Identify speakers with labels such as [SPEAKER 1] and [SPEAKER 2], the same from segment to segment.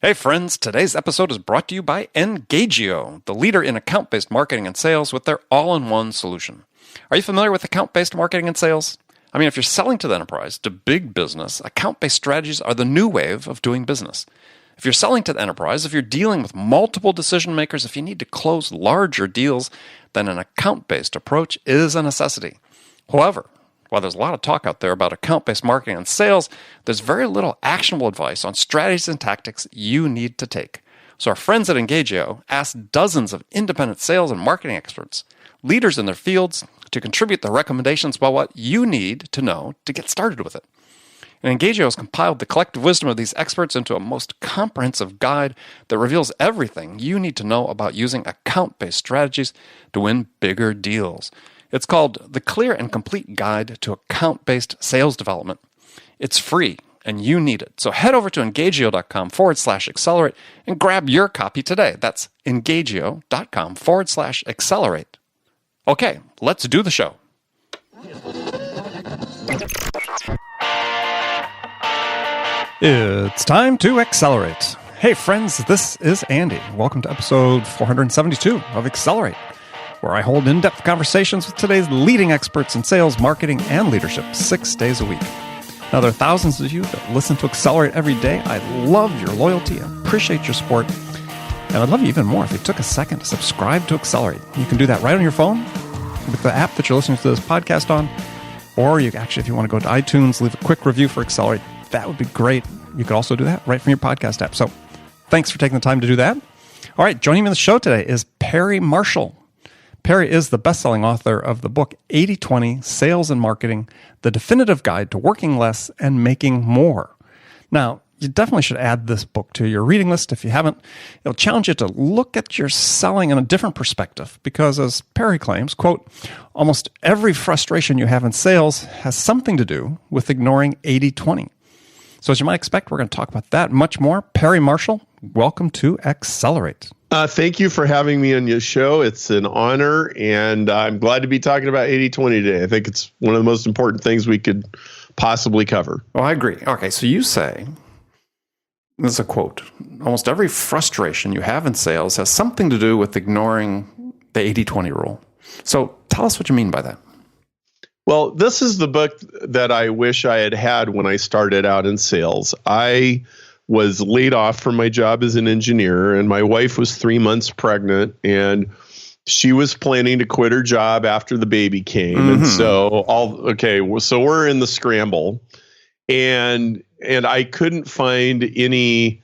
[SPEAKER 1] Hey friends, today's episode is brought to you by Engagio, the leader in account-based marketing and sales with their all-in-one solution. Are you familiar with account-based marketing and sales? I mean, if you're selling to the enterprise, to big business, account-based strategies are the new wave of doing business. If you're selling to the enterprise, if you're dealing with multiple decision makers, if you need to close larger deals, then an account-based approach is a necessity. However, while there's a lot of talk out there about account-based marketing and sales, there's very little actionable advice on strategies and tactics you need to take. So our friends at Engagio asked dozens of independent sales and marketing experts, leaders in their fields, to contribute their recommendations about what you need to know to get started with it. And Engagio has compiled the collective wisdom of these experts into a most comprehensive guide that reveals everything you need to know about using account-based strategies to win bigger deals. It's called The Clear and Complete Guide to Account-Based Sales Development. It's free, and you need it. So head over to engagio.com/accelerate and grab your copy today. That's engagio.com/accelerate. Okay, let's do the show. It's time to accelerate. Hey friends, this is Andy. Welcome to episode 472 of Accelerate, where I hold in-depth conversations with today's leading experts in sales, marketing, and leadership 6 days a week. Now, there are thousands of you that listen to Accelerate every day. I love your loyalty and appreciate your support. And I'd love you even more if you took a second to subscribe to Accelerate. You can do that right on your phone with the app that you're listening to this podcast on. Or you actually, if you want to go to iTunes, leave a quick review for Accelerate. That would be great. You could also do that right from your podcast app. So thanks for taking the time to do that. All right, joining me on the show today is Perry Marshall. Perry is the best-selling author of the book 80/20 Sales and Marketing, The Definitive Guide to Working Less and Making More. Now, you definitely should add this book to your reading list. If you haven't, it'll challenge you to look at your selling in a different perspective because, as Perry claims, quote, almost every frustration you have in sales has something to do with ignoring 80/20. So as you might expect, we're going to talk about that and much more. Perry Marshall, welcome to Accelerate.
[SPEAKER 2] Thank you for having me on your show. It's an honor, and I'm glad to be talking about 80/20 today. I think it's one of the most important things we could possibly cover.
[SPEAKER 1] Oh, I agree. Okay, so you say, this is a quote, almost every frustration you have in sales has something to do with ignoring the 80/20 rule. So tell us what you mean by that.
[SPEAKER 2] Well, this is the book that I wish I had had when I started out in sales. I was laid off from my job as an engineer, and my wife was 3 months pregnant, and she was planning to quit her job after the baby came. Mm-hmm. And so so we're in the scramble, and I couldn't find any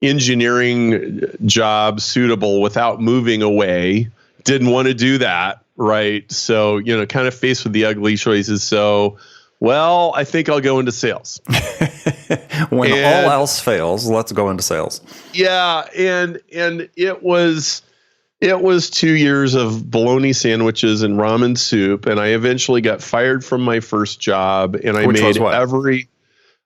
[SPEAKER 2] engineering job suitable without moving away. Didn't want to do that, right? So, kind of faced with the ugly choices. So, well, I think I'll go into sales.
[SPEAKER 1] When all else fails, let's go into sales.
[SPEAKER 2] Yeah, and it was 2 years of bologna sandwiches and ramen soup, and I eventually got fired from my first job, and I made every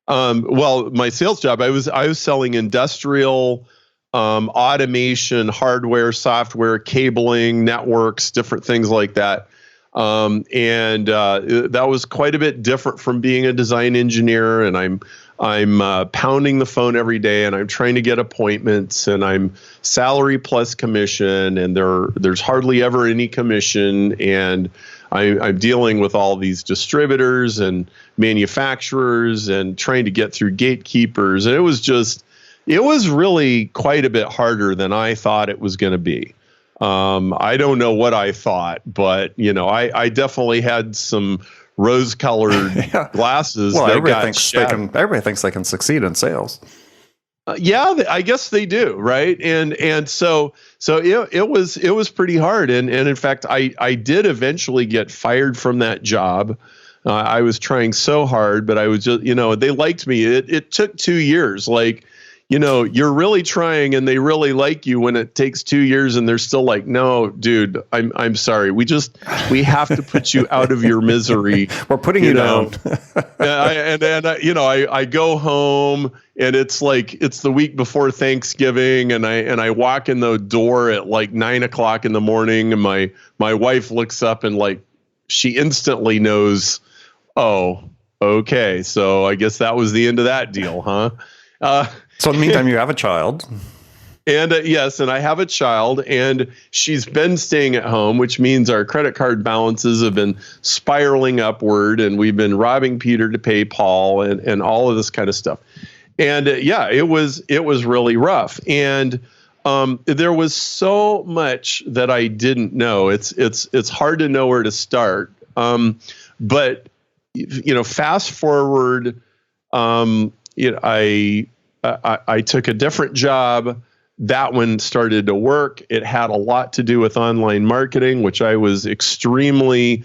[SPEAKER 2] my sales job. I was selling industrial automation, hardware, software, cabling, networks, different things like that. That was quite a bit different from being a design engineer. And I'm pounding the phone every day, and I'm trying to get appointments, and I'm salary plus commission, and there's hardly ever any commission. And I'm dealing with all these distributors and manufacturers and trying to get through gatekeepers. And it was really quite a bit harder than I thought it was going to be. I don't know what I thought, but I definitely had some rose-colored glasses.
[SPEAKER 1] Well, everybody thinks they can succeed in sales.
[SPEAKER 2] I guess they do, right? And so it was pretty hard. And in fact, I did eventually get fired from that job. I was trying so hard, but I was just, they liked me. It took 2 years. Like, you're really trying and they really like you when it takes 2 years and they're still like, no, dude, I'm sorry. We have to put you out of your misery.
[SPEAKER 1] We're putting you down.
[SPEAKER 2] I go home and it's the week before Thanksgiving, and I walk in the door at like 9 o'clock in the morning, and my wife looks up and she instantly knows, oh, okay. So I guess that was the end of that deal, huh?
[SPEAKER 1] So in the meantime, you have a child.
[SPEAKER 2] And yes, and I have a child, and she's been staying at home, which means our credit card balances have been spiraling upward, and we've been robbing Peter to pay Paul, and all of this kind of stuff. And yeah, it was really rough, and there was so much that I didn't know. It's hard to know where to start. But fast forward, I took a different job. That one started to work. It had a lot to do with online marketing, which I was extremely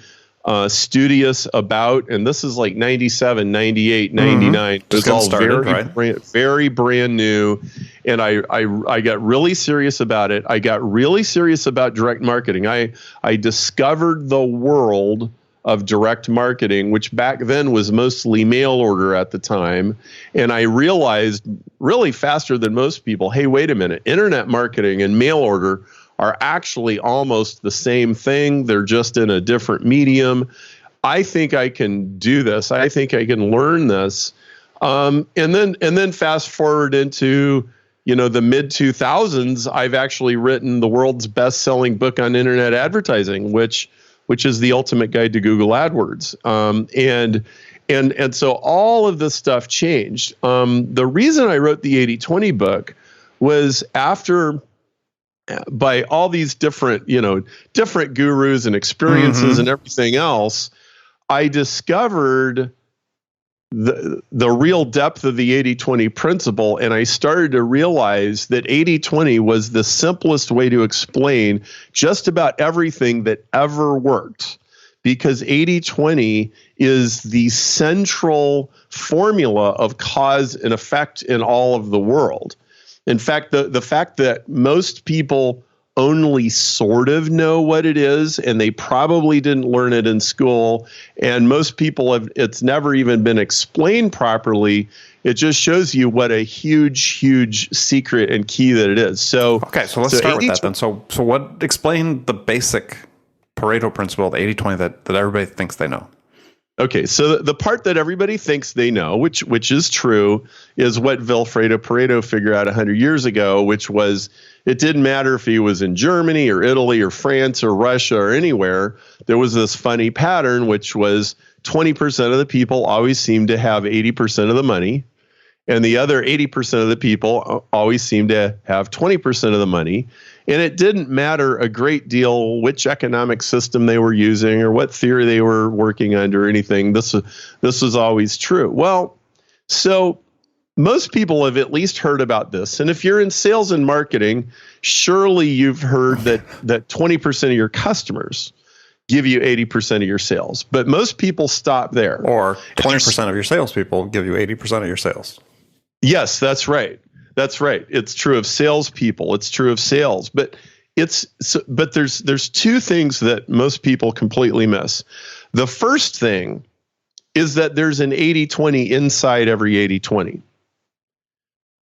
[SPEAKER 2] studious about. And this is like 97, 98, 99. It was all started, very brand new. And I got really serious about it. I got really serious about direct marketing. I discovered the world of direct marketing, which back then was mostly mail order at the time. And I realized really faster than most people, hey, wait a minute, internet marketing and mail order are actually almost the same thing. They're just in a different medium. I think I can do this. I think I can learn this. And then fast forward into the mid 2000s, I've actually written the world's best-selling book on internet advertising, which is the ultimate guide to Google AdWords. And so all of this stuff changed. The reason I wrote the 80/20 book was after, by all these different gurus and experiences and everything else, I discovered the real depth of the 80/20 principle, and I started to realize that 80/20 was the simplest way to explain just about everything that ever worked, because 80/20 is the central formula of cause and effect in all of the world. In fact, the fact that most people only sort of know what it is, and they probably didn't learn it in school, and most people it's never even been explained properly. It just shows you what a huge secret and key that it is. So
[SPEAKER 1] okay, so let's start with that then. So what, explain the basic Pareto principle, the 80/20 that everybody thinks they know.
[SPEAKER 2] Okay, so the part that everybody thinks they know, which is true, is what Vilfredo Pareto figured out 100 years ago, which was it didn't matter if he was in Germany or Italy or France or Russia or anywhere. There was this funny pattern, which was 20% of the people always seemed to have 80% of the money, and the other 80% of the people always seemed to have 20% of the money. And it didn't matter a great deal which economic system they were using or what theory they were working under or anything. This was always true. Well, so most people have at least heard about this. And if you're in sales and marketing, surely you've heard that 20% of your customers give you 80% of your sales. But most people stop there.
[SPEAKER 1] Or 20% of your salespeople give you 80% of your sales.
[SPEAKER 2] Yes, that's right. That's right. It's true of salespeople. It's true of sales. But there's two things that most people completely miss. The first thing is that there's an 80/20 inside every 80/20.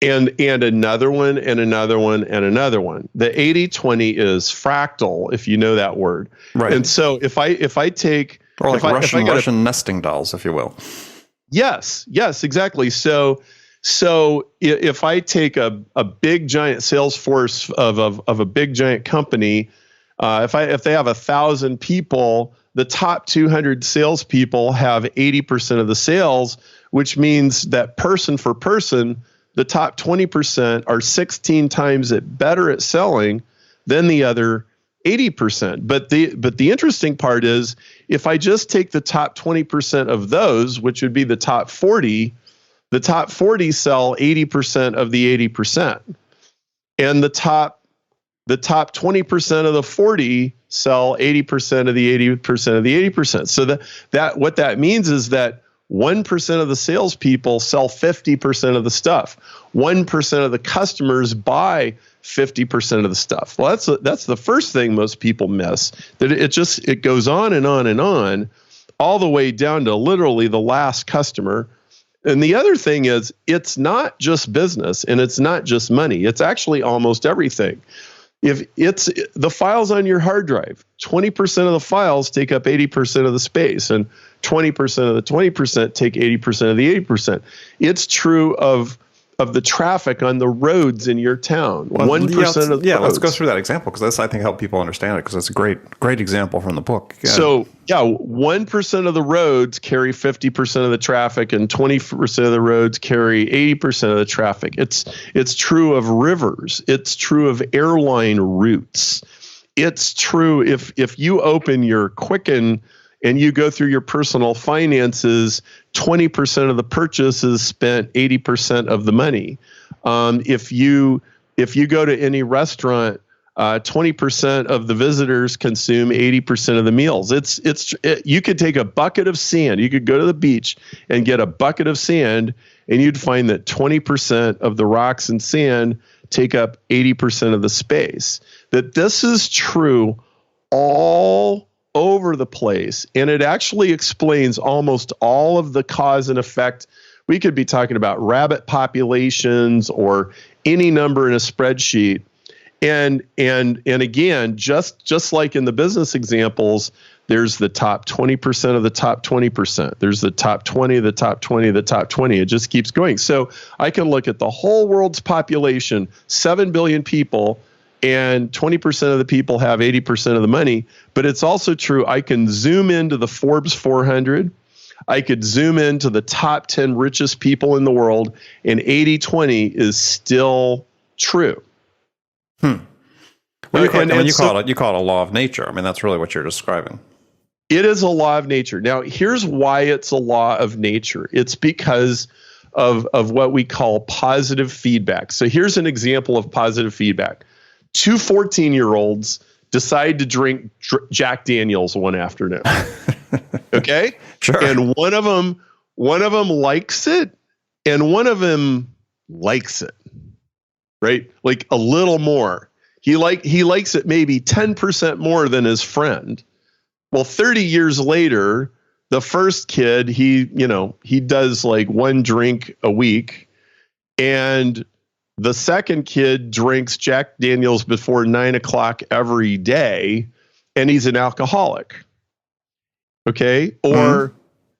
[SPEAKER 2] And another one and another one and another one. The 80/20 is fractal, if you know that word. Right. And so if I take,
[SPEAKER 1] or like Russian nesting dolls, if you will.
[SPEAKER 2] Yes, exactly. So if I take a big giant sales force of a big giant company, if they have 1,000 people, the top 200 salespeople have 80% of the sales, which means that person for person, the top 20% are 16 times better at selling than the other 80%. But the interesting part is, if I just take the top 20% of those, which would be the top 40 sell 80% of the 80%. And the top 20% of the 40 sell 80% of the 80% of the 80%. So that what that means is that 1% of the salespeople sell 50% of the stuff. 1% of the customers buy 50% of the stuff. Well, that's the first thing most people miss. That it goes on and on and on, all the way down to literally the last customer. And the other thing is, it's not just business and it's not just money. It's actually almost everything. If it's the files on your hard drive, 20% of the files take up 80% of the space, and 20% of the 20% take 80% of the 80%. It's true of of the traffic on the roads in your town.
[SPEAKER 1] Well,
[SPEAKER 2] 1% of the roads.
[SPEAKER 1] Let's go through that example because that's, I think, help people understand it because it's a great example from the book. Yeah.
[SPEAKER 2] So, 1% of the roads carry 50% of the traffic, and 20% of the roads carry 80% of the traffic. It's true of rivers. It's true of airline routes. It's true if you open your Quicken and you go through your personal finances, 20% of the purchases spent 80% of the money. If you go to any restaurant, 20% of the visitors consume 80% of the meals. You could take a bucket of sand. You could go to the beach and get a bucket of sand, and you'd find that 20% of the rocks and sand take up 80% of the space. That this is true all over the place, and it actually explains almost all of the cause and effect. We could be talking about rabbit populations or any number in a spreadsheet. And again, just like in the business examples, there's the top 20% of the top 20%. There's the top 20, the top 20, the top 20. It just keeps going. So I can look at the whole world's population, 7 billion people, and 20% of the people have 80% of the money. But it's also true, I can zoom into the Forbes 400. I could zoom into the top 10 richest people in the world, and 80-20 is still true.
[SPEAKER 1] Well, you call it a law of nature. I mean, that's really what you're describing.
[SPEAKER 2] It is a law of nature. Now, here's why it's a law of nature. It's because of what we call positive feedback. So here's an example of positive feedback. 2 14-year-olds decide to drink Jack Daniels one afternoon. Okay?
[SPEAKER 1] Sure.
[SPEAKER 2] And one of them likes it, and one of them likes it. Right? Like a little more. He likes it maybe 10% more than his friend. Well, 30 years later, the first kid, he does like 1 drink a week, and the second kid drinks Jack Daniels before 9 o'clock every day, and he's an alcoholic. Okay? Or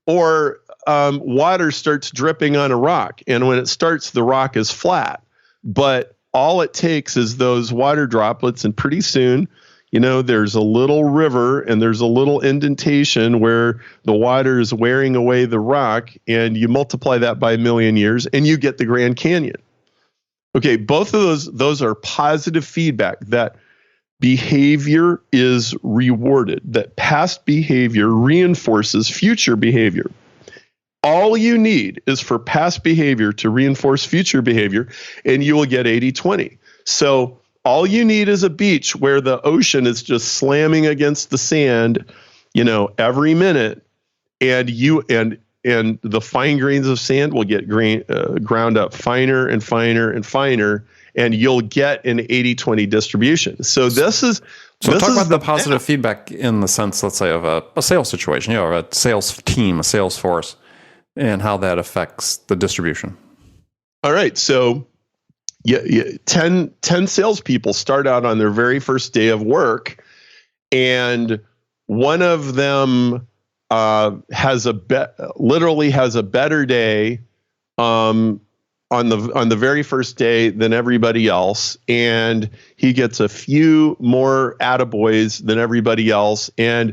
[SPEAKER 2] water starts dripping on a rock, and when it starts, the rock is flat. But all it takes is those water droplets, and pretty soon, there's a little river and there's a little indentation where the water is wearing away the rock, and you multiply that by 1 million years, and you get the Grand Canyon. Okay, both of those are positive feedback that behavior is rewarded, that past behavior reinforces future behavior. All you need is for past behavior to reinforce future behavior, and you will get 80-20. So all you need is a beach where the ocean is just slamming against the sand, every minute, and the fine grains of sand will get ground up finer and finer and finer, and you'll get an 80-20 distribution. So talk
[SPEAKER 1] about the positive feedback in the sense, let's say, of a sales situation, or a sales team, a sales force, and how that affects the distribution.
[SPEAKER 2] All right. So 10 salespeople start out on their very first day of work, and one of them literally has a better day on the very first day than everybody else, and he gets a few more attaboys than everybody else, and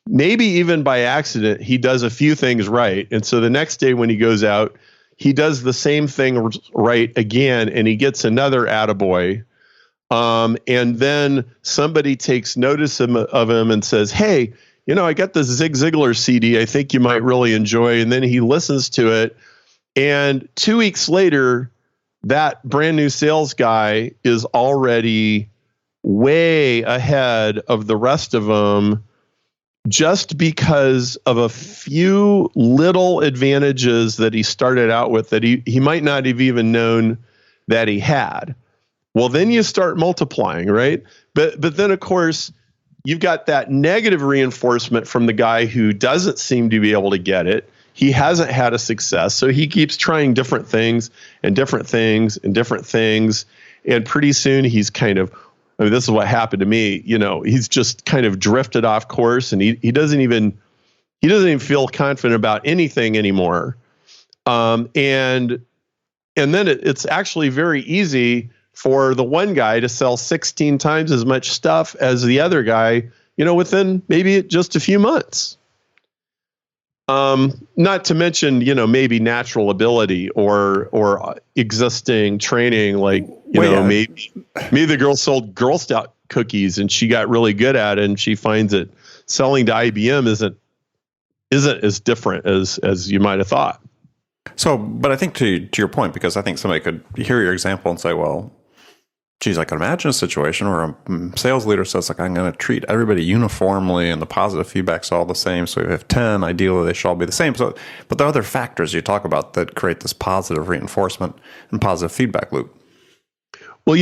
[SPEAKER 2] maybe even by accident he does a few things right, and so the next day when he goes out, he does the same thing right again, and he gets another attaboy. And then somebody takes notice of him and says, "Hey, I got this Zig Ziglar CD. I think you might really enjoy." And then he listens to it. And 2 weeks later, that brand new sales guy is already way ahead of the rest of them, just because of a few little advantages that he started out with that he might not have even known that he had. Well, then you start multiplying, right? But then, of course, you've got that negative reinforcement from the guy who doesn't seem to be able to get it. He hasn't had a success, so he keeps trying different things and different things and different things, and pretty soon he's kind of, this is what happened to me. He's just kind of drifted off course, and he doesn't even feel confident about anything anymore. And And then it's actually very easy for the one guy to sell 16 times as much stuff as the other guy, within maybe just a few months. Not to mention, maybe natural ability or existing training, like, maybe the girl sold Girl Scout cookies and she got really good at it, and she finds that selling to IBM isn't as different as you might have thought.
[SPEAKER 1] So, but I think to your point, because I think somebody could hear your example and say, well, geez, I can imagine a situation where a sales leader says, like, I'm going to treat everybody uniformly and the positive feedback's all the same. So we have 10, ideally they should all be the same. So, but there are other factors you talk about that create this positive reinforcement and positive feedback loop.
[SPEAKER 2] Well,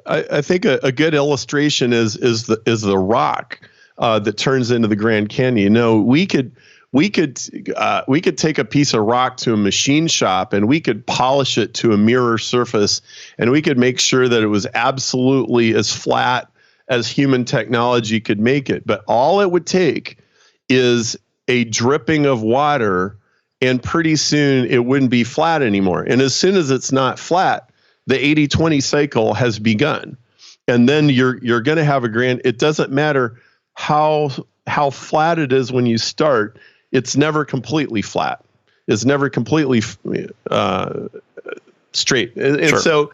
[SPEAKER 2] I think a good illustration is the rock that turns into the Grand Canyon. We could take a piece of rock to a machine shop and we could polish it to a mirror surface, and we could make sure that it was absolutely as flat as human technology could make it. But all it would take is a dripping of water, and pretty soon it wouldn't be flat anymore. And as soon as it's not flat, the 80-20 cycle has begun. And then you're going to have it doesn't matter how flat it is when you start. It's never completely flat. It's never completely straight. And
[SPEAKER 1] Sure.
[SPEAKER 2] so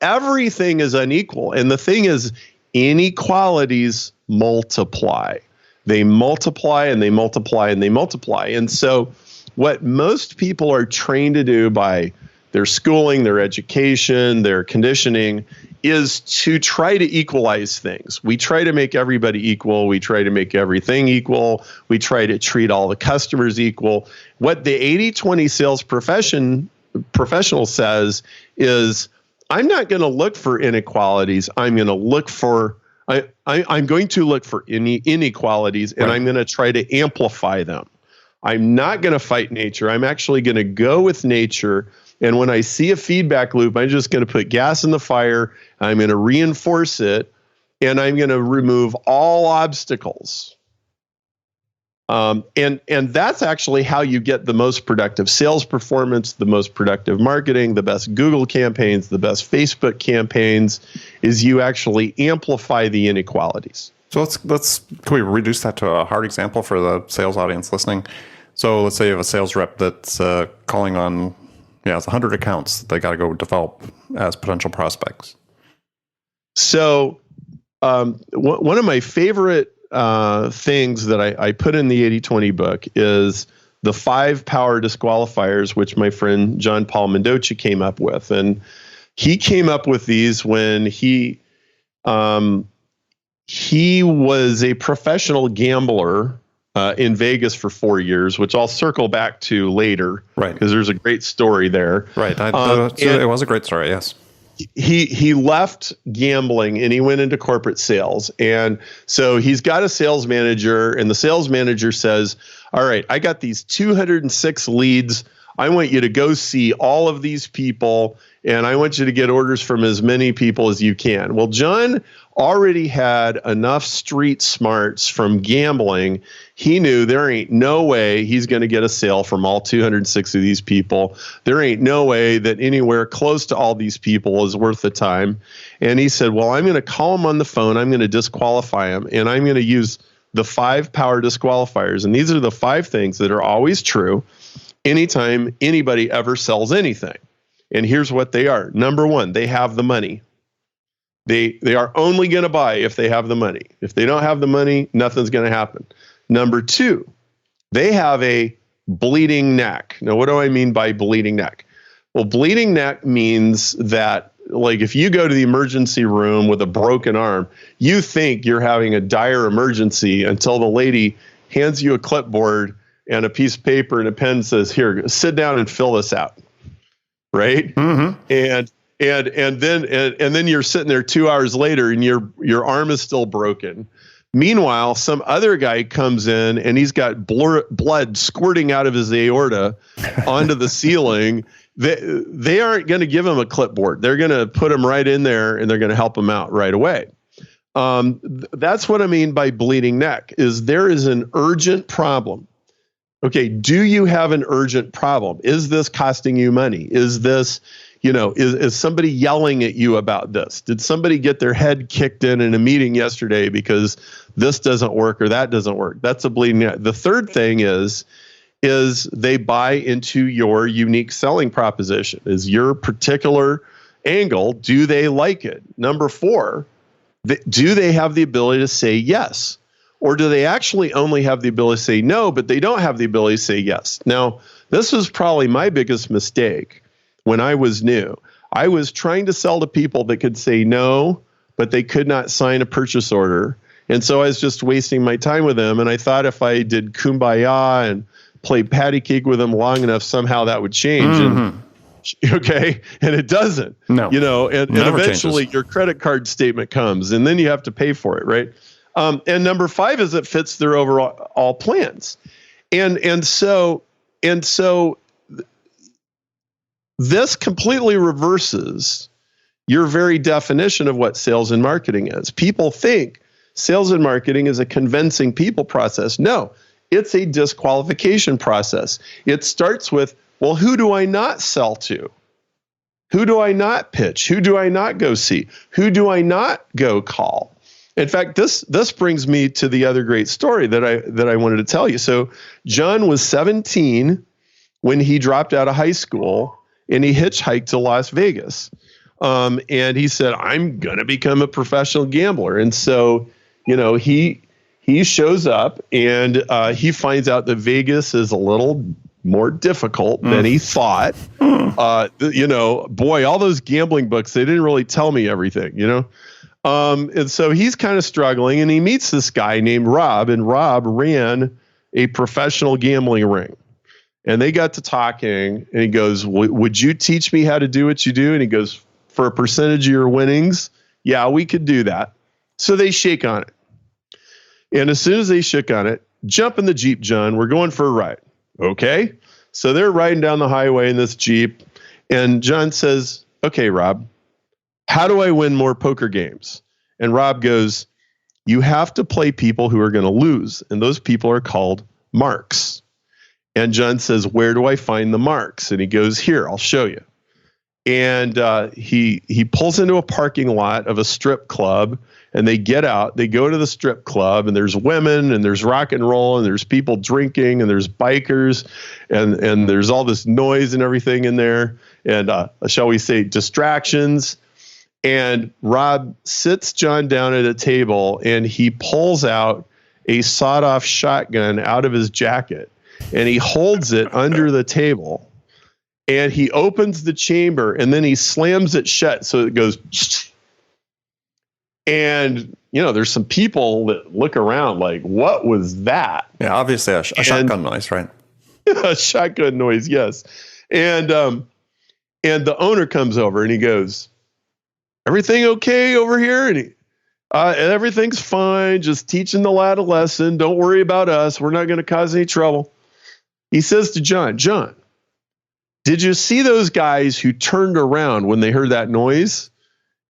[SPEAKER 2] everything is unequal. And the thing is, inequalities multiply. They multiply and they multiply and they multiply. And so what most people are trained to do by their schooling, their education, their conditioning, is to try to equalize things. We try to make everybody equal. We try to make everything equal. We try to treat all the customers equal. What the 80-20 sales professional says is, I'm not going to look for inequalities. I'm going to look for inequalities, and I'm going to try to amplify them. I'm not going to fight nature. I'm actually going to go with nature. And when I see a feedback loop, I'm just going to put gas in the fire. I'm going to reinforce it, and I'm going to remove all obstacles. And that's actually how you get the most productive sales performance, the most productive marketing, the best Google campaigns, the best Facebook campaigns, is you actually amplify the inequalities.
[SPEAKER 1] So can we reduce that to a hard example for the sales audience listening? So let's say you have a sales rep that's calling on, it's 100 accounts they got to go develop as potential prospects.
[SPEAKER 2] So one of my favorite things that I put in the 80-20 book is the 5 power disqualifiers, which my friend John Paul Mendoza came up with. And he came up with these when he was a professional gambler in Vegas for 4 years, which I'll circle back to later,
[SPEAKER 1] right?
[SPEAKER 2] Because there's a great story there.
[SPEAKER 1] Right. It was a great story. Yes.
[SPEAKER 2] He left gambling and he went into corporate sales. And so he's got a sales manager, and the sales manager says, all right, I got these 206 leads. I want you to go see all of these people, and I want you to get orders from as many people as you can. Well, John already had enough street smarts from gambling. He knew there ain't no way he's going to get a sale from all 206 of these people. There ain't no way that anywhere close to all these people is worth the time. And he said, well, I'm going to call them on the phone. I'm going to disqualify them, and I'm going to use the 5 power disqualifiers. And these are the 5 things that are always true anytime anybody ever sells anything. And here's what they are. Number 1, they have the money. They are only going to buy if they have the money. If they don't have the money, nothing's going to happen. Number 2, they have a bleeding neck. Now, what do I mean by bleeding neck? Well, bleeding neck means that, like, if you go to the emergency room with a broken arm, you think you're having a dire emergency until the lady hands you a clipboard and a piece of paper and a pen, says, here, sit down and fill this out. Right?
[SPEAKER 1] Mm-hmm.
[SPEAKER 2] And then you're sitting there 2 hours later and your arm is still broken. Meanwhile, some other guy comes in and he's got blood squirting out of his aorta onto the ceiling. They aren't going to give him a clipboard. They're going to put him right in there and they're going to help him out right away. That's what I mean by bleeding neck, is there is an urgent problem. Okay, do you have an urgent problem? Is this costing you money? Is this, is somebody yelling at you about this? Did somebody get their head kicked in a meeting yesterday because this doesn't work or that doesn't work? That's a bleeding edge. The third thing is they buy into your unique selling proposition. Is your particular angle, do they like it? Number 4, do they have the ability to say yes? Or do they actually only have the ability to say no, but they don't have the ability to say yes? Now, this was probably my biggest mistake when I was new. I was trying to sell to people that could say no, but they could not sign a purchase order. And so I was just wasting my time with them. And I thought if I did kumbaya and played patty cake with them long enough, somehow that would change. And it doesn't.
[SPEAKER 1] No.
[SPEAKER 2] And eventually your credit card statement comes, and then you have to pay for it, right? And number 5 is it fits their overall plans. And so this completely reverses your very definition of what sales and marketing is. People think sales and marketing is a convincing people process. No, it's a disqualification process. It starts with, well, who do I not sell to? Who do I not pitch? Who do I not go see? Who do I not go call? In fact, this brings me to the other great story that I wanted to tell you. So John was 17 when he dropped out of high school, and he hitchhiked to Las Vegas. And he said, I'm going to become a professional gambler. And so, he shows up, and he finds out that Vegas is a little more difficult than he thought. Boy, all those gambling books, they didn't really tell me everything, And so he's kind of struggling, and he meets this guy named Rob, and Rob ran a professional gambling ring. And they got to talking, and he goes, would you teach me how to do what you do? And he goes, for a percentage of your winnings? Yeah, we could do that. So they shake on it. And as soon as they shook on it, jump in the Jeep, John, we're going for a ride. Okay. So they're riding down the highway in this Jeep, and John says, okay, Rob, how do I win more poker games? And Rob goes, you have to play people who are going to lose. And those people are called marks. And John says, where do I find the marks? And he goes, here, I'll show you. And he pulls into a parking lot of a strip club, and they get out, they go to the strip club, and there's women, and there's rock and roll, and there's people drinking, and there's bikers, and there's all this noise and everything in there. And shall we say distractions. And Rob sits John down at a table, and he pulls out a sawed-off shotgun out of his jacket, and he holds it under the table, and he opens the chamber, and then he slams it shut so it goes. And, there's some people that look around like, what was that?
[SPEAKER 1] Yeah, obviously a shotgun noise, right?
[SPEAKER 2] A shotgun noise, yes. And the owner comes over, and he goes, everything okay over here? And everything's fine. Just teaching the lad a lesson. Don't worry about us. We're not going to cause any trouble. He says to John, did you see those guys who turned around when they heard that noise?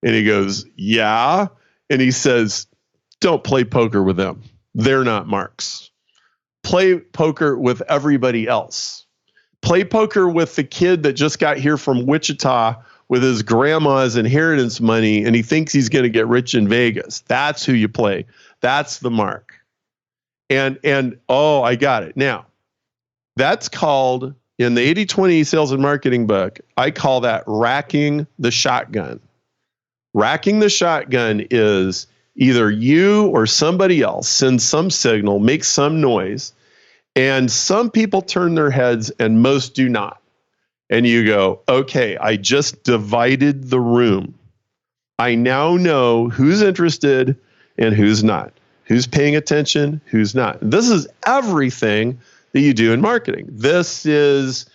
[SPEAKER 2] And he goes, yeah. And he says, don't play poker with them. They're not marks. Play poker with everybody else. Play poker with the kid that just got here from Wichita with his grandma's inheritance money, and he thinks he's going to get rich in Vegas. That's who you play. That's the mark. And I got it. Now, that's called, in the 80-20 sales and marketing book, I call that racking the shotgun. Racking the shotgun is either you or somebody else sends some signal, makes some noise, and some people turn their heads and most do not. And you go, okay, I just divided the room. I now know who's interested and who's not, who's paying attention, who's not. This is everything that you do in marketing. This is,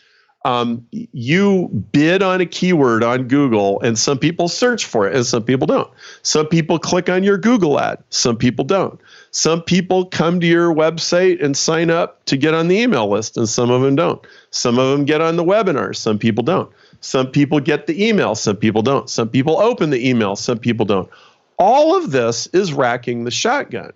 [SPEAKER 2] you bid on a keyword on Google, and some people search for it and some people don't. Some people click on your Google ad. Some people don't. Some people come to your website and sign up to get on the email list, and some of them don't. Some of them get on the webinar. Some people don't. Some people get the email. Some people don't. Some people open the email. Some people don't. All of this is racking the shotgun.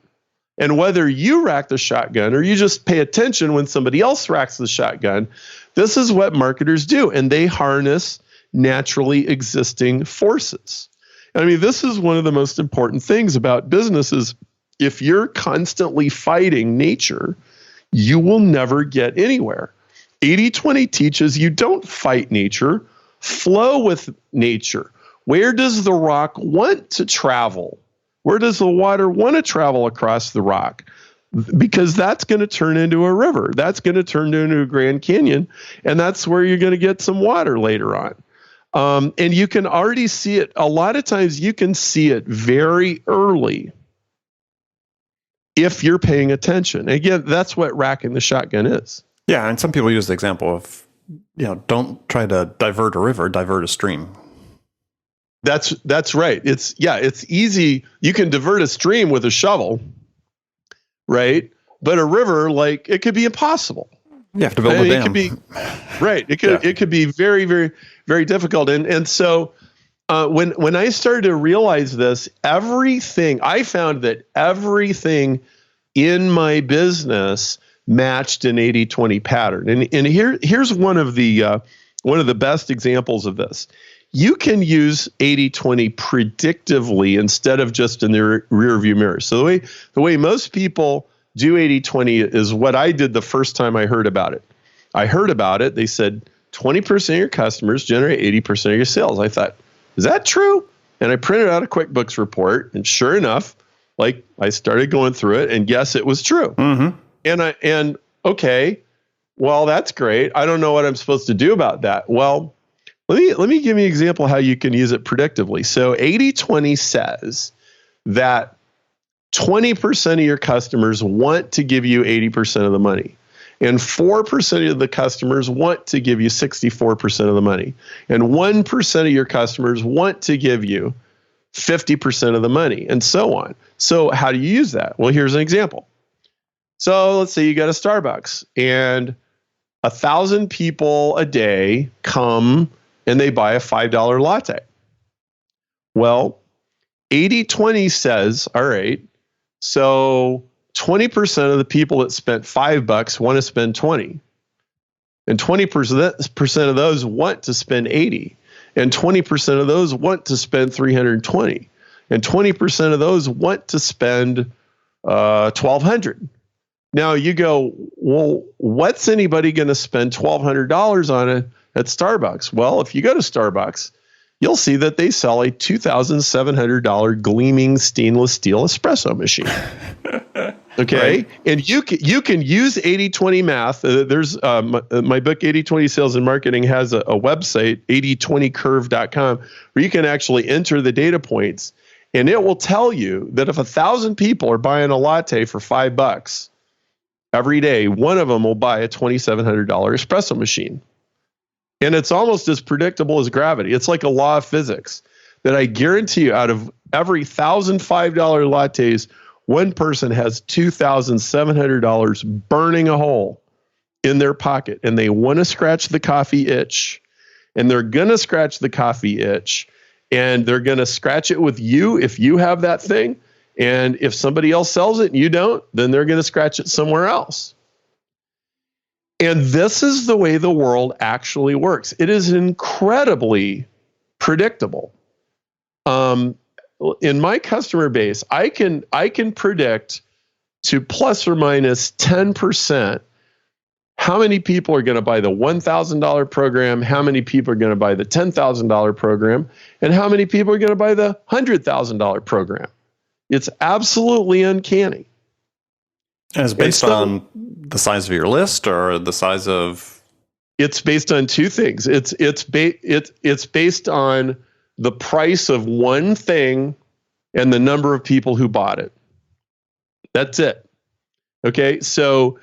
[SPEAKER 2] And whether you rack the shotgun or you just pay attention when somebody else racks the shotgun, this is what marketers do. And they harness naturally existing forces. I mean, this is one of the most important things about businesses. If you're constantly fighting nature, you will never get anywhere. 80-20 teaches you don't fight nature, flow with nature. Where does the rock want to travel? Where does the water want to travel across the rock? Because that's going to turn into a river. That's going to turn into a Grand Canyon. And that's where you're going to get some water later on. And you can already see it. A lot of times you can see it very early if you're paying attention. Again, that's what racking the shotgun is.
[SPEAKER 1] Yeah, and some people use the example of, don't try to divert a river, divert a stream.
[SPEAKER 2] That's right. It's easy. You can divert a stream with a shovel, right? But a river, it could be impossible.
[SPEAKER 1] You have to build a dam.
[SPEAKER 2] It could be right. It could be very, very, very difficult. And so when I started to realize this, I found that everything in my business matched an 80-20 pattern. And here's one of the best examples of this. You can use 80-20 predictively instead of just in the rear view mirror. So the way most people do 80-20 is what I did the first time I heard about it. I heard about it. They said 20% of your customers generate 80% of your sales. I thought, is that true? And I printed out a QuickBooks report, and sure enough, I started going through it, and yes, it was true.
[SPEAKER 1] Mm-hmm.
[SPEAKER 2] And okay, well, that's great. I don't know what I'm supposed to do about that. Well, let me give you an example how you can use it predictively. So 80-20 says that 20% of your customers want to give you 80% of the money. And 4% of the customers want to give you 64% of the money. And 1% of your customers want to give you 50% of the money, and so on. So how do you use that? Well, here's an example. So let's say you got a Starbucks, and 1,000 people a day come and they buy a $5 latte. Well, 80-20 says, all right, so 20% of the people that spent $5 want to spend 20. And 20% of those want to spend 80. And 20% of those want to spend 320. And 20% of those want to spend 1,200. Now you go, well, what's anybody going to spend $1,200 on it at Starbucks? Well, if you go to Starbucks, you'll see that they sell a $2,700 gleaming stainless steel espresso machine. Okay. Right. And you can use 80-20 math. There's my book, 80-20 Sales and Marketing, has a website, 8020curve.com, where you can actually enter the data points, and it will tell you that if 1,000 people are buying a latte for $5 every day, one of them will buy a $2,700 espresso machine. And it's almost as predictable as gravity. It's like a law of physics that I guarantee you, out of every 1,000 $5 lattes, one person has $2,700 burning a hole in their pocket, and they want to scratch the coffee itch, and they're going to scratch the coffee itch, and they're going to scratch it with you if you have that thing. And if somebody else sells it and you don't, then they're going to scratch it somewhere else. And this is the way the world actually works. It is incredibly predictable. In my customer base, I can predict to plus or minus 10% how many people are going to buy the $1,000 program, how many people are going to buy the $10,000 program, and how many people are going to buy the $100,000 program. It's absolutely uncanny.
[SPEAKER 1] And it's based on the size of your list or the size of...
[SPEAKER 2] It's based on two things. It's based on the price of one thing and the number of people who bought it. That's it. Okay, so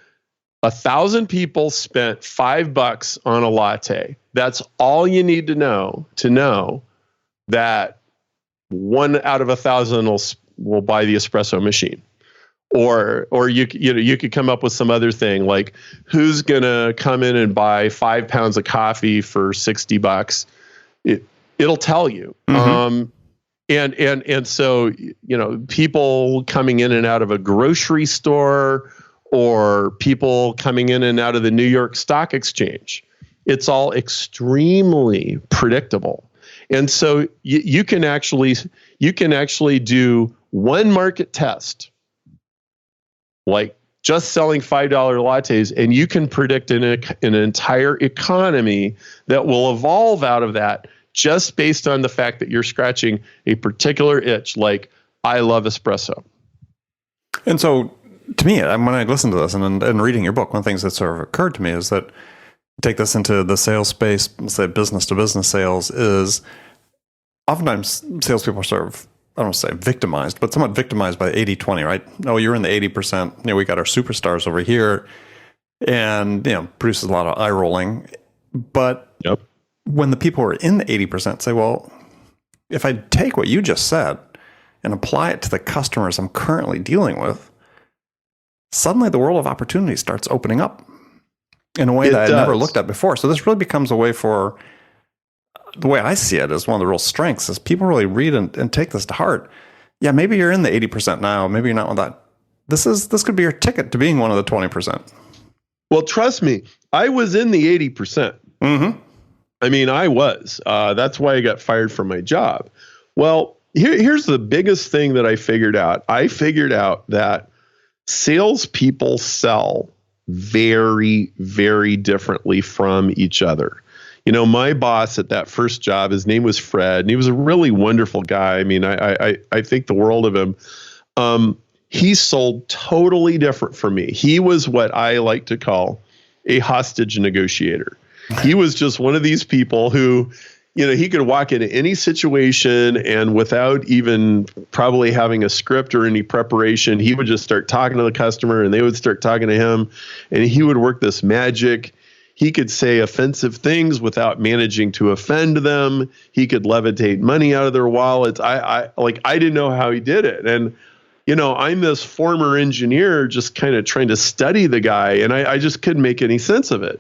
[SPEAKER 2] 1,000 people spent $5 on a latte. That's all you need to know that one out of 1,000 will buy the espresso machine. Or you could come up with some other thing like, who's gonna come in and buy 5 pounds of coffee for $60? It'll tell you. Mm-hmm. And so, people coming in and out of a grocery store or people coming in and out of the New York Stock Exchange, it's all extremely predictable. And so you can actually do one market test, like just selling $5 lattes, and you can predict an entire economy that will evolve out of that, just based on the fact that you're scratching a particular itch, like I love espresso.
[SPEAKER 1] And so, to me, when I listen to this and reading your book, one of the things that sort of occurred to me is that, take this into the sales space, say business to business sales, is oftentimes salespeople are sort of, I don't want to say victimized, but somewhat victimized by 80-20, right? Oh, you're in the 80%. We got our superstars over here, and produces a lot of eye rolling. But
[SPEAKER 2] yep.
[SPEAKER 1] When the people who are in the 80% say, well, if I take what you just said and apply it to the customers I'm currently dealing with, suddenly the world of opportunity starts opening up in a way that I never looked at before. So this really becomes a way for, the way I see it as one of the real strengths, is people really read and take this to heart. Yeah, maybe you're in the 80% now. Maybe you're not with that. This could be your ticket to being one of the 20%.
[SPEAKER 2] Well, trust me, I was in the 80%.
[SPEAKER 1] Mm-hmm.
[SPEAKER 2] I mean, I was. That's why I got fired from my job. Well, here's the biggest thing that I figured out. I figured out that salespeople sell very, very differently from each other. My boss at that first job, his name was Fred, and he was a really wonderful guy. I mean, I think the world of him. He sold totally different from me. He was what I like to call a hostage negotiator. He was just one of these people who, he could walk into any situation, and without even probably having a script or any preparation, he would just start talking to the customer, and they would start talking to him, and he would work this magic. He could say offensive things without managing to offend them. He could levitate money out of their wallets. I didn't know how he did it. And, I'm this former engineer just kind of trying to study the guy, and I just couldn't make any sense of it.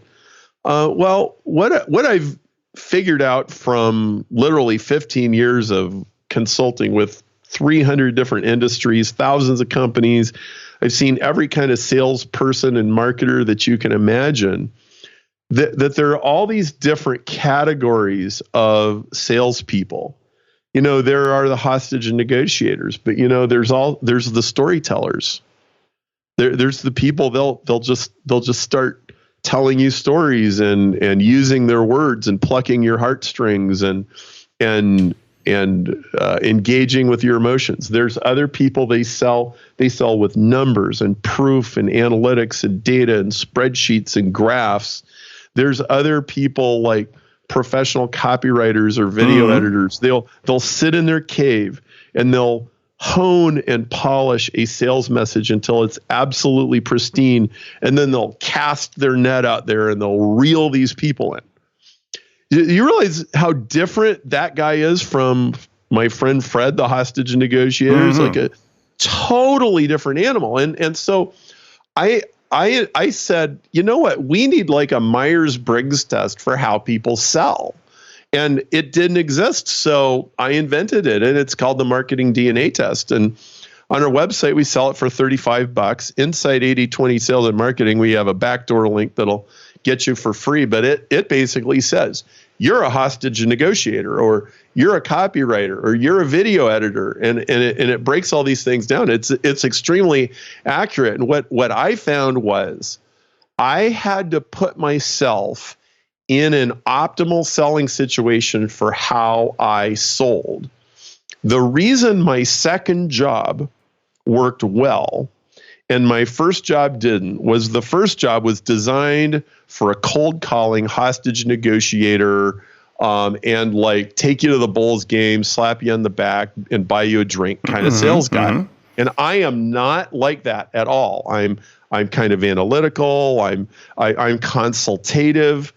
[SPEAKER 2] Well, what I've figured out from literally 15 years of consulting with 300 different industries, thousands of companies, I've seen every kind of salesperson and marketer that you can imagine, that there are all these different categories of salespeople. There are the hostage and negotiators, but there's the storytellers. There's the people they'll just start telling you stories and using their words and plucking your heartstrings and engaging with your emotions. There's other people they sell with numbers and proof and analytics and data and spreadsheets and graphs. There's other people like professional copywriters or video editors. They'll sit in their cave and they'll hone and polish a sales message until it's absolutely pristine, and then they'll cast their net out there and they'll reel these people in. You realize how different that guy is from my friend Fred, the hostage negotiator? It's like a totally different animal. And so I said, you know what? We need like a Myers-Briggs test for how people sell. And it didn't exist, so I invented it, and it's called the Marketing DNA Test. And on our website, we sell it for $35. Inside 80-20 Sales and Marketing, we have a backdoor link that'll get you for free. But it basically says, you're a hostage negotiator, or you're a copywriter, or you're a video editor, and it breaks all these things down. It's extremely accurate. And what I found was I had to put myself in an optimal selling situation for how I sold. The reason my second job worked well and my first job didn't was the first job was designed for a cold calling hostage negotiator, and like take you to the Bulls game, slap you on the back, and buy you a drink kind of sales guy. And I am not like that at all. I'm kind of analytical. I'm consultative.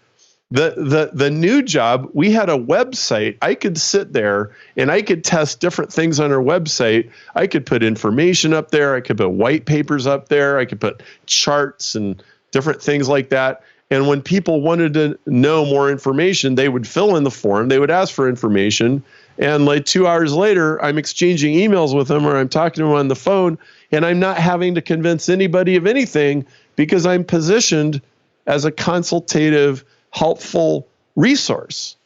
[SPEAKER 2] The new job, we had a website. I could sit there and I could test different things on our website. I could put information up there. I could put white papers up there. I could put charts and different things like that. And when people wanted to know more information, they would fill in the form. They would ask for information, And like 2 hours later, I'm exchanging emails with them or I'm talking to them on the phone, and I'm not having to convince anybody of anything because I'm positioned as a consultative, helpful resource,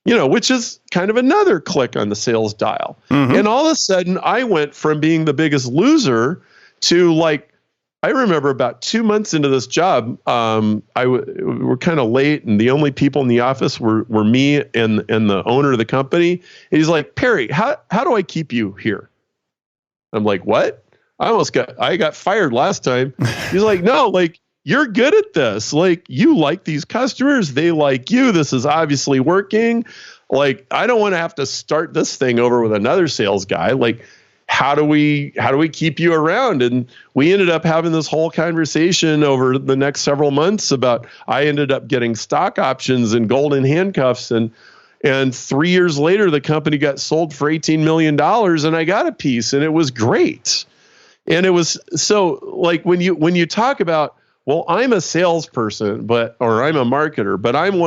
[SPEAKER 2] which is kind of another click on the sales dial. And all of a sudden, I went from being the biggest loser to I remember about 2 months into this job, we're kind of late, and the only people in the office were me and the owner of the company. And he's like, Perry, how do I keep you here? I'm like, what? I got fired last time. He's like, no, you're good at this. You like these customers. They like you. This is obviously working. I don't want to have to start this thing over with another sales guy. How do we keep you around? And we ended up having this whole conversation over the next several months about, I ended up getting stock options and golden handcuffs. And 3 years later, the company got sold for $18 million and I got a piece, and it was great. And it was so when you talk about, well, I'm a salesperson, or I'm a marketer, but I'm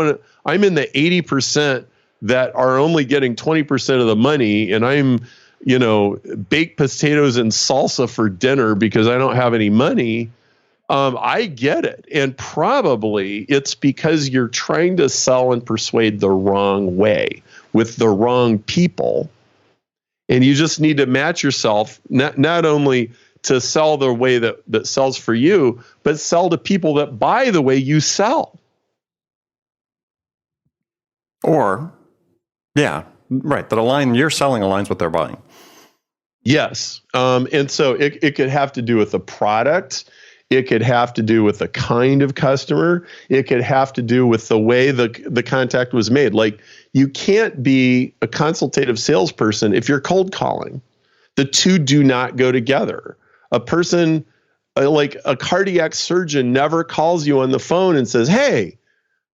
[SPEAKER 2] in the 80% that are only getting 20% of the money, and I'm baked potatoes and salsa for dinner because I don't have any money. I get it. And probably it's because you're trying to sell and persuade the wrong way with the wrong people. And you just need to match yourself, not only to sell the way that sells for you, but sell to people that buy the way you sell.
[SPEAKER 1] Or, yeah, right. That your selling aligns with their buying.
[SPEAKER 2] Yes. And so it could have to do with the product. It could have to do with the kind of customer. It could have to do with the way the contact was made. You can't be a consultative salesperson if you're cold calling. The two do not go together. A person, like a cardiac surgeon, never calls you on the phone and says, hey,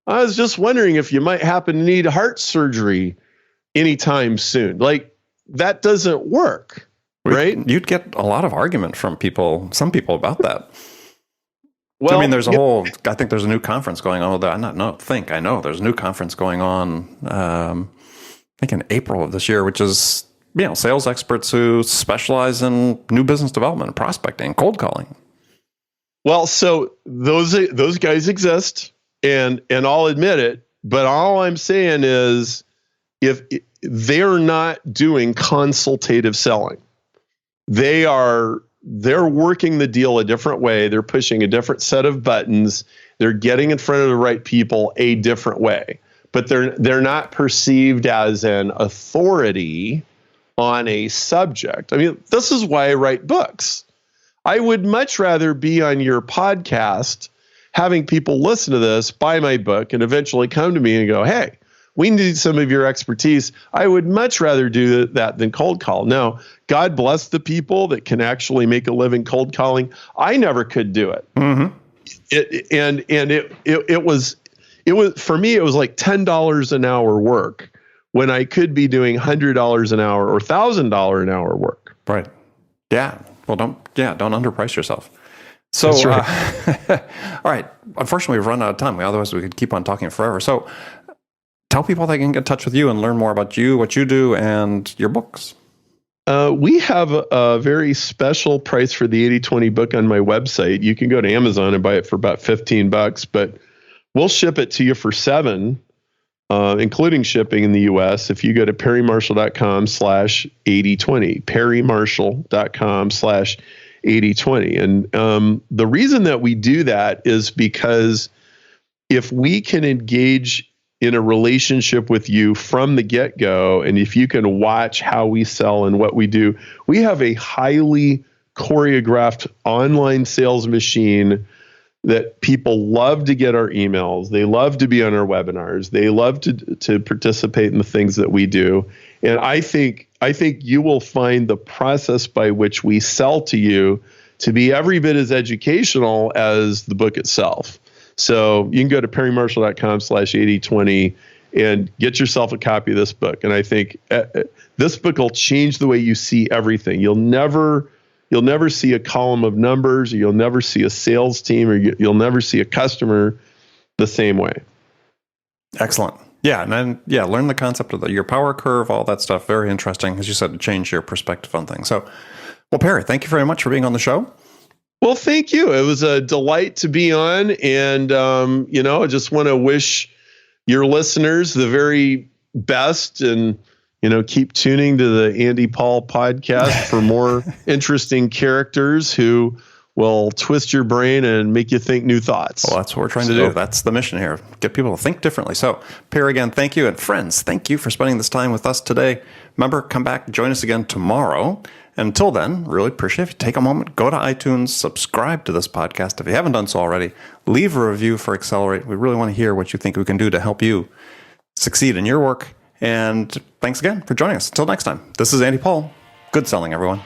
[SPEAKER 2] I was just wondering if you might happen to need heart surgery anytime soon. That doesn't work. Right?
[SPEAKER 1] You'd get a lot of argument from some people about that. Well, I think there's a new conference going on. I know there's a new conference going on, I think in April of this year, which is, sales experts who specialize in new business development and prospecting, cold calling.
[SPEAKER 2] Well, so those guys exist, and I'll admit it, but all I'm saying is if they're not doing consultative selling, they're working the deal a different way. They're pushing a different set of buttons. They're getting in front of the right people a different way, but they're not perceived as an authority on a subject. I mean, this is why I write books. I would much rather be on your podcast, having people listen to this, buy my book, and eventually come to me and go, hey, we need some of your expertise. I would much rather do that than cold call. Now, God bless the people that can actually make a living cold calling. I never could do it. Mm-hmm. It was for me, it was like $10 an hour work when I could be doing $100 an hour or $1,000 an hour work.
[SPEAKER 1] Right. Yeah. Well, don't underprice yourself. So,
[SPEAKER 2] that's right.
[SPEAKER 1] All right. Unfortunately, we've run out of time. Otherwise, we could keep on talking forever. So, tell people they can get in touch with you and learn more about you, what you do, and your books.
[SPEAKER 2] We have a very special price for the 80/20 book on my website. You can go to Amazon and buy it for about $15, but we'll ship it to you for $7, including shipping in the U.S. if you go to perrymarshall.com/8020, perrymarshall.com/8020. And the reason that we do that is because if we can engage in a relationship with you from the get-go, and if you can watch how we sell and what we do, we have a highly choreographed online sales machine that people love to get our emails. They love to be on our webinars. They love to participate in the things that we do. And I think you will find the process by which we sell to you to be every bit as educational as the book itself. So you can go to perrymarshall.com/8020 and get yourself a copy of this book. And I think this book will change the way you see everything. You'll never see a column of numbers, or you'll never see a sales team, or you'll never see a customer the same way.
[SPEAKER 1] Excellent. Yeah, and then learn the concept of your power curve, all that stuff. Very interesting, as you said, to change your perspective on things. So, well, Perry, thank you very much for being on the show.
[SPEAKER 2] Well, thank you. It was a delight to be on, and I just want to wish your listeners the very best, and keep tuning to the Andy Paul podcast for more interesting characters who will twist your brain and make you think new thoughts.
[SPEAKER 1] Well, that's what we're trying to do. That's the mission here. Get people to think differently. So, Perry, again, thank you. And friends, thank you for spending this time with us today. Remember, come back, join us again tomorrow. And until then, really appreciate if you take a moment, go to iTunes, subscribe to this podcast. If you haven't done so already, leave a review for Accelerate. We really want to hear what you think we can do to help you succeed in your work. And thanks again for joining us. Until next time, this is Andy Paul. Good selling, everyone.